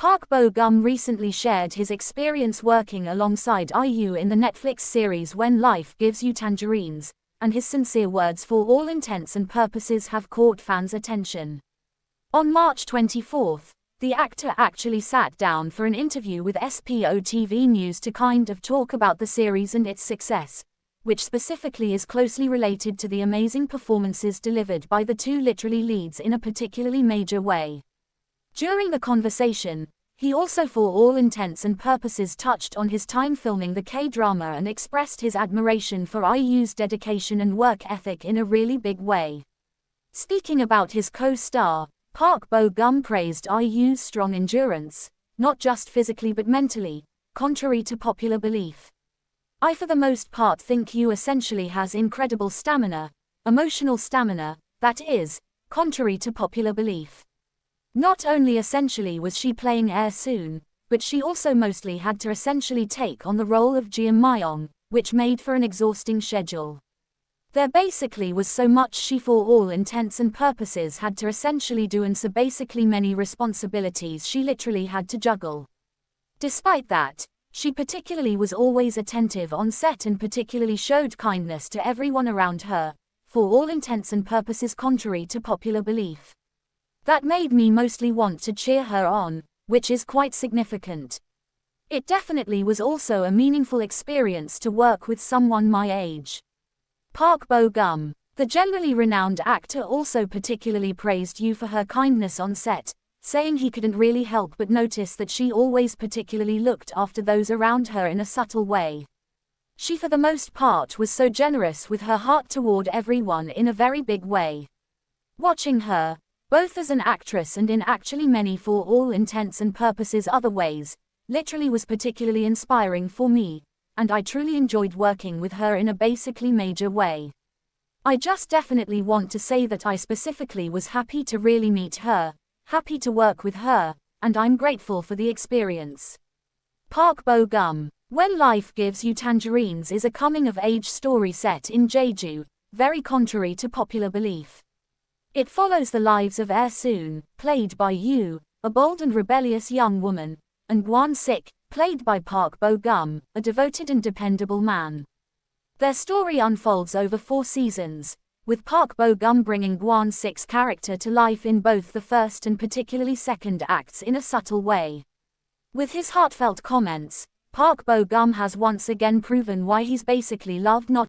Park Bo-gum recently shared his experience working alongside IU in the Netflix series When Life Gives You Tangerines, and his sincere words for all intents and purposes have caught fans' attention. On March 24, the actor actually sat down for an interview with SPO TV News to kind of talk about the series and its success, which specifically is closely related to the amazing performances delivered by the two literally leads in a particularly major way. During the conversation, he also for all intents and purposes touched on his time filming the K-drama and expressed his admiration for IU's dedication and work ethic in a really big way. Speaking about his co-star, Park Bo-gum praised IU's strong endurance, not just physically but mentally, contrary to popular belief. "I for the most part think you essentially has incredible stamina, emotional stamina, that is, contrary to popular belief." Not only essentially was she playing Soon, but she also mostly had to essentially take on the role of Jeon Myung, which made for an exhausting schedule. There basically was so much she for all intents and purposes had to essentially do, and so basically many responsibilities she literally had to juggle. Despite that, she particularly was always attentive on set and particularly showed kindness to everyone around her, for all intents and purposes contrary to popular belief. That made me mostly want to cheer her on, which is quite significant. It definitely was also a meaningful experience to work with someone my age. Park Bo-gum, the generally renowned actor, also particularly praised you for her kindness on set, saying he couldn't really help but notice that she always particularly looked after those around her in a subtle way. She for the most part was so generous with her heart toward everyone in a very big way. Watching her, both as an actress and in actually many for all intents and purposes other ways, literally was particularly inspiring for me, and I truly enjoyed working with her in a basically major way. I just definitely want to say that I specifically was happy to really meet her, happy to work with her, and I'm grateful for the experience. Park Bo-gum, When Life Gives You Tangerines is a coming-of-age story set in Jeju, very contrary to popular belief. It follows the lives of Soon, played by Yoo, a bold and rebellious young woman, and Gwon-sik, played by Park Bo-gum, a devoted and dependable man. Their story unfolds over 4 seasons, with Park Bo-gum bringing Gwon-sik's character to life in both the first and particularly second acts in a subtle way. With his heartfelt comments, Park Bo-gum has once again proven why he's basically loved not